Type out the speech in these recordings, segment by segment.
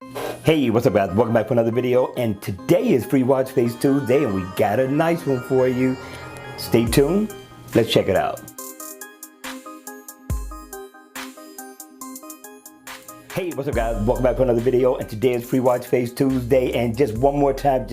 Hey, what's up guys? Welcome back for another video, and today is Free Watch Face Tuesday and we got a nice one for you. Stay tuned, let's check it out. Hey, what's up guys? Welcome back for another video, and today is Free Watch Face Tuesday, and just one more time,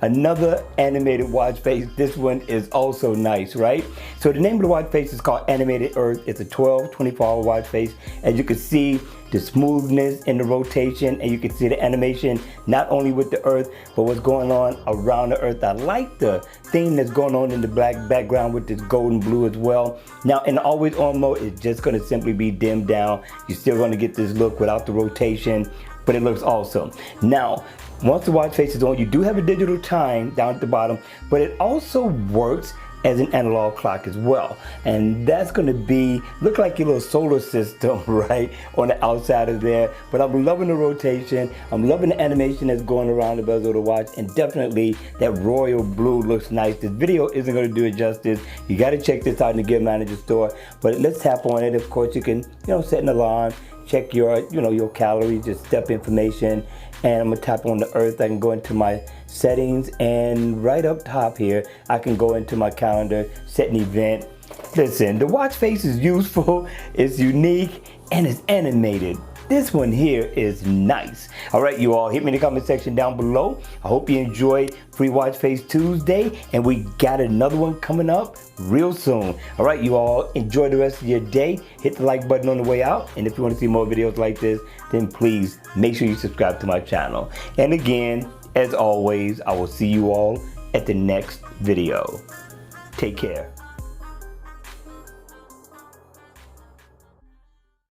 another animated watch face. This one is also nice, right? So the name of the watch face is called Animated Earth. It's a 24-hour watch face. As you can see, the smoothness in the rotation, and you can see the animation not only with the earth but what's going on around the earth. I like the theme that's going on in the black background with this gold and blue as well. Now in the always on mode, it's just going to simply be dimmed down. You're still going to get this look without the rotation, but it looks awesome. Now once the watch face is on, you do have a digital time down at the bottom, but it also works as an analog clock as well, and that's going to be look like your little solar system right on the outside of there. But I'm loving the rotation, I'm loving the animation that's going around the bezel of the watch, and definitely that royal blue looks nice. This video isn't going to do it justice. You got to check this out in the Gear Manager store. But let's tap on it. Of course you can set an alarm, check your your calories, just step information, and I'm gonna tap on the earth. I can go into my settings, and right up top here I can go into my calendar, set an event. Listen, the watch face is useful, it's unique, and it's animated. This one here is nice. All right, you all, hit me in the comment section down below. I hope you enjoyed Free Watch Face Tuesday, and we got another one coming up real soon. All right, you all, enjoy the rest of your day. Hit the like button on the way out, and if you want to see more videos like this, then please make sure you subscribe to my channel. And again, as always, I will see you all at the next video. Take care.